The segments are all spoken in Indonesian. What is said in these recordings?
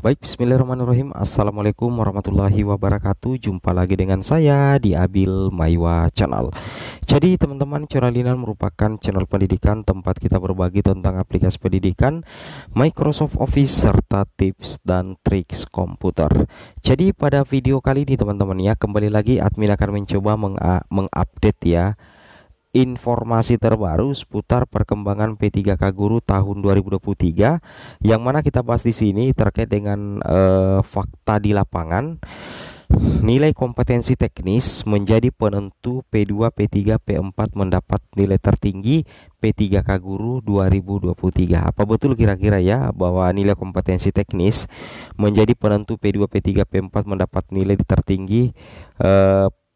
Baik, bismillahirrahmanirrahim. Assalamualaikum warahmatullahi wabarakatuh. Jumpa lagi dengan saya di Abil Maiwa Channel. Jadi teman-teman, channel ini merupakan channel pendidikan tempat kita berbagi tentang aplikasi pendidikan, Microsoft Office, serta tips dan triks komputer. Jadi pada video kali ini teman-teman ya, kembali lagi admin akan mencoba mengupdate ya informasi terbaru seputar perkembangan P3K Guru tahun 2023, yang mana kita bahas di sini terkait dengan fakta di lapangan. Nilai kompetensi teknis menjadi penentu P2, P3, P4 mendapat nilai tertinggi P3K Guru 2023. Apa betul kira-kira ya bahwa nilai kompetensi teknis menjadi penentu P2, P3, P4 mendapat nilai tertinggi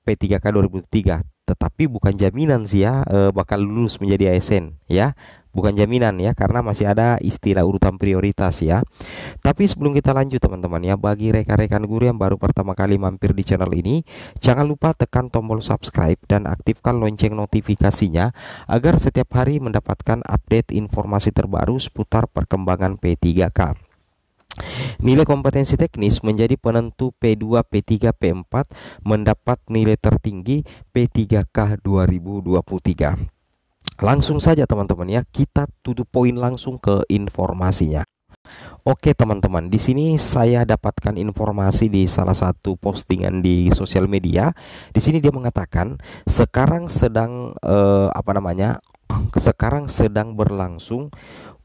P3K 2023? Tetapi bukan jaminan sih ya bakal lulus menjadi ASN ya. Bukan jaminan ya, karena masih ada istilah urutan prioritas ya. Tapi sebelum kita lanjut teman-teman ya, bagi rekan-rekan guru yang baru pertama kali mampir di channel ini, jangan lupa tekan tombol subscribe dan aktifkan lonceng notifikasinya agar setiap hari mendapatkan update informasi terbaru seputar perkembangan P3K. Nilai kompetensi teknis menjadi penentu P2, P3, P4 mendapat nilai tertinggi P3K 2023. Langsung saja teman-teman ya, kita to the point langsung ke informasinya. Oke teman-teman, di sini saya dapatkan informasi di salah satu postingan di sosial media. Di sini dia mengatakan sekarang sedang sekarang sedang berlangsung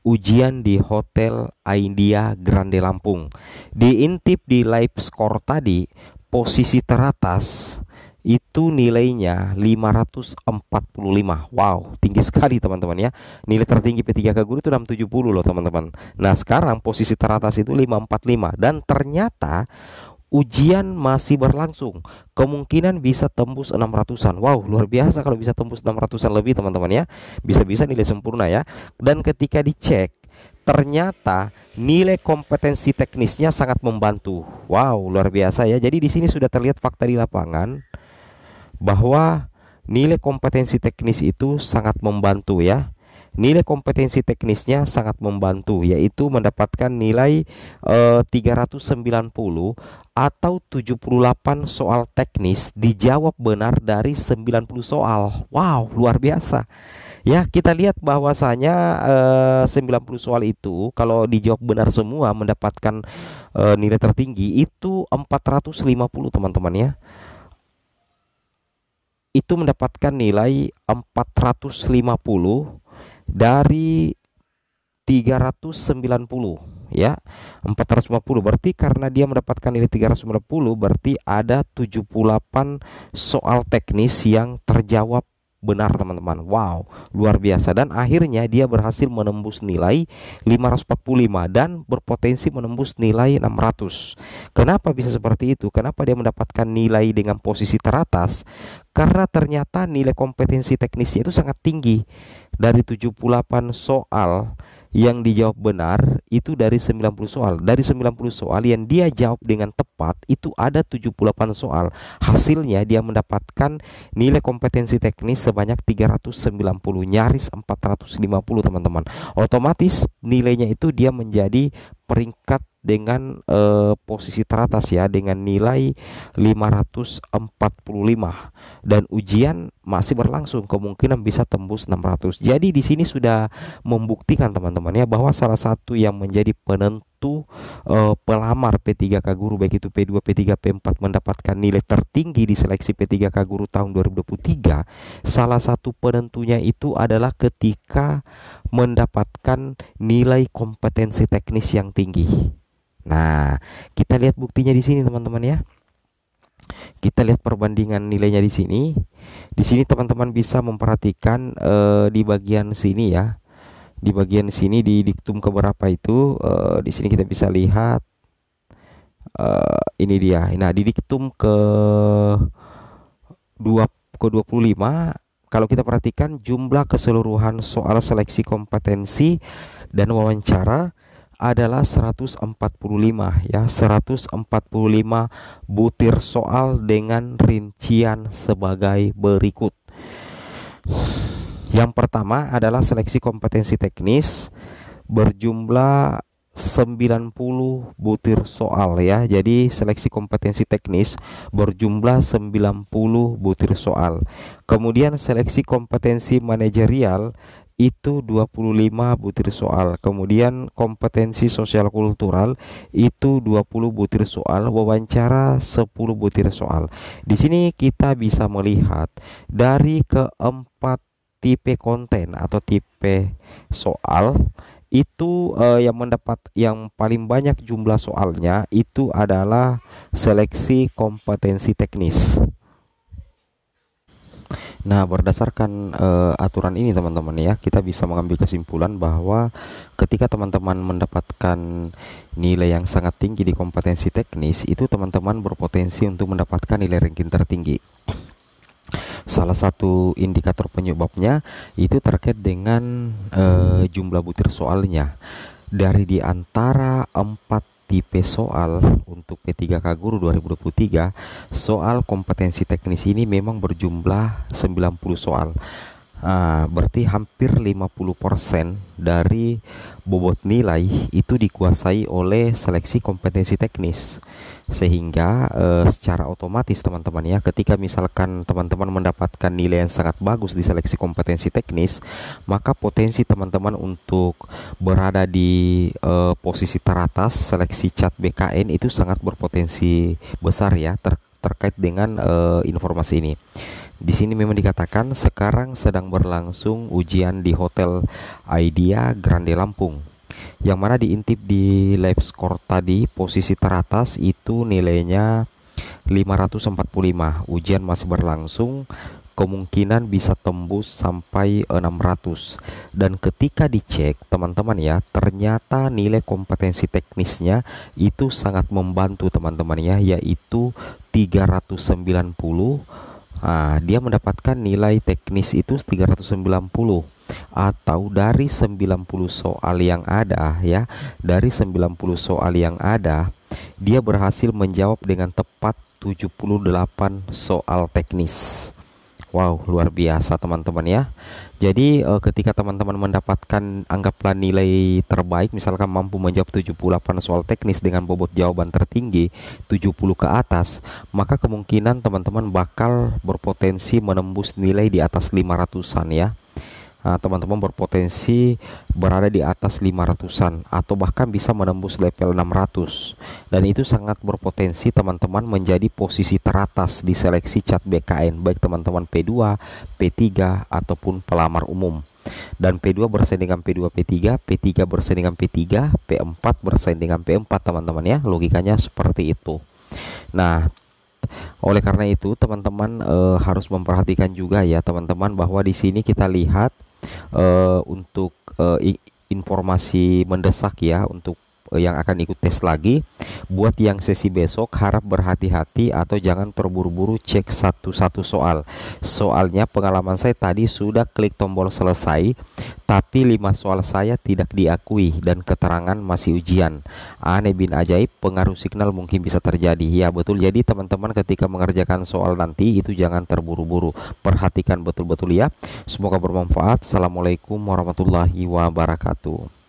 ujian di Hotel Aindia Grande Lampung. Diintip di live score tadi, posisi teratas itu nilainya 545. Wow, tinggi sekali teman-teman ya. Nilai tertinggi P3K Guru itu 670 loh teman-teman. Nah, sekarang posisi teratas itu 545 dan ternyata ujian masih berlangsung. Kemungkinan bisa tembus 600-an. Wow, luar biasa kalau bisa tembus 600-an lebih teman-teman ya. Bisa-bisa nilai sempurna ya. Dan ketika dicek, ternyata nilai kompetensi teknisnya sangat membantu. Wow, luar biasa ya. Jadi di sini sudah terlihat fakta di lapangan bahwa nilai kompetensi teknis itu sangat membantu ya. Nilai kompetensi teknisnya sangat membantu, yaitu mendapatkan nilai 390 atau 78 soal teknis dijawab benar dari 90 soal. Wow, luar biasa. Ya, kita lihat bahwasanya 90 soal itu kalau dijawab benar semua mendapatkan nilai tertinggi itu 450 teman-teman ya. Itu mendapatkan nilai 450 dari 390 ya. 450 berarti karena dia mendapatkan nilai 390 berarti ada 78 soal teknis yang terjawab benar teman-teman. Wow, luar biasa. Dan akhirnya dia berhasil menembus nilai 545 dan berpotensi menembus nilai 600. Kenapa bisa seperti itu? Kenapa dia mendapatkan nilai dengan posisi teratas? Karena ternyata nilai kompetensi teknisnya itu sangat tinggi. Dari 78 soal yang dijawab benar itu dari 90 soal. Dari 90 soal yang dia jawab dengan tepat itu ada 78 soal. Hasilnya dia mendapatkan nilai kompetensi teknis sebanyak 390, nyaris 450 teman-teman. Otomatis nilainya itu dia menjadi peringkat dengan posisi teratas ya, dengan nilai 545, dan ujian masih berlangsung, kemungkinan bisa tembus 600. Jadi di sini sudah membuktikan teman-teman ya bahwa salah satu yang menjadi penentu pelamar P3K Guru baik itu P2, P3, P4 mendapatkan nilai tertinggi di seleksi P3K Guru tahun 2023, salah satu penentunya itu adalah ketika mendapatkan nilai kompetensi teknis yang tinggi. Nah, kita lihat buktinya di sini teman-teman ya. Kita lihat perbandingan nilainya di sini. Di sini teman-teman bisa memperhatikan di bagian sini ya. Di bagian sini di diktum keberapa itu di sini kita bisa lihat ini dia. Nah, di diktum ke-25 kalau kita perhatikan jumlah keseluruhan soal seleksi kompetensi dan wawancara adalah 145 ya, 145 butir soal dengan rincian sebagai berikut. Yang pertama adalah seleksi kompetensi teknis berjumlah 90 butir soal ya. Jadi seleksi kompetensi teknis berjumlah 90 butir soal. Kemudian seleksi kompetensi manajerial itu 25 butir soal. Kemudian kompetensi sosial kultural itu 20 butir soal, wawancara 10 butir soal. Di sini kita bisa melihat dari keempat tipe konten atau tipe soal itu yang paling banyak jumlah soalnya itu adalah seleksi kompetensi teknis. Nah, berdasarkan aturan ini teman-teman ya, kita bisa mengambil kesimpulan bahwa ketika teman-teman mendapatkan nilai yang sangat tinggi di kompetensi teknis, itu teman-teman berpotensi untuk mendapatkan nilai ranking tertinggi. Salah satu indikator penyebabnya itu terkait dengan jumlah butir soalnya. Dari di antara 4 tipe soal untuk P3K Guru 2023, soal kompetensi teknis ini memang berjumlah 90 soal. Berarti hampir 50% dari bobot nilai itu dikuasai oleh seleksi kompetensi teknis. Sehingga secara otomatis teman-teman ya, ketika misalkan teman-teman mendapatkan nilai yang sangat bagus di seleksi kompetensi teknis, maka potensi teman-teman untuk berada di posisi teratas seleksi CAT BKN itu sangat berpotensi besar ya, terkait dengan informasi ini. Di sini memang dikatakan sekarang sedang berlangsung ujian di Hotel Idea Grande Lampung, yang mana diintip di live score tadi posisi teratas itu nilainya 545. Ujian masih berlangsung, kemungkinan bisa tembus sampai 600. Dan ketika dicek teman-teman ya, ternyata nilai kompetensi teknisnya itu sangat membantu teman-teman ya, yaitu 390. Dia mendapatkan nilai teknis itu 390, atau dari 90 soal yang ada ya, dari 90 soal yang ada dia berhasil menjawab dengan tepat 78 soal teknis. Wow, luar biasa teman-teman ya. Jadi ketika teman-teman mendapatkan anggaplah nilai terbaik, misalkan mampu menjawab 78 soal teknis dengan bobot jawaban tertinggi 70 ke atas, maka kemungkinan teman-teman bakal berpotensi menembus nilai di atas 500-an ya. Teman-teman berpotensi berada di atas 500-an atau bahkan bisa menembus level 600, dan itu sangat berpotensi teman-teman menjadi posisi teratas di seleksi CAT BKN, baik teman-teman P2, P3 ataupun pelamar umum. Dan P2 bersaing dengan P2 P3, P3 bersaing dengan P3, P4 bersaing dengan P4 teman-teman ya, logikanya seperti itu. Nah, oleh karena itu teman-teman harus memperhatikan juga ya teman-teman, bahwa di sini kita lihat untuk informasi mendesak ya untuk yang akan ikut tes lagi. Buat yang sesi besok harap berhati-hati atau jangan terburu-buru cek satu-satu soal. Soalnya pengalaman saya tadi sudah klik tombol selesai, tapi 5 soal saya tidak diakui dan keterangan masih ujian. Aneh bin ajaib, pengaruh signal mungkin bisa terjadi. Ya betul, jadi teman-teman ketika mengerjakan soal nanti itu jangan terburu-buru, perhatikan betul-betul ya. Semoga bermanfaat. Assalamualaikum warahmatullahi wabarakatuh.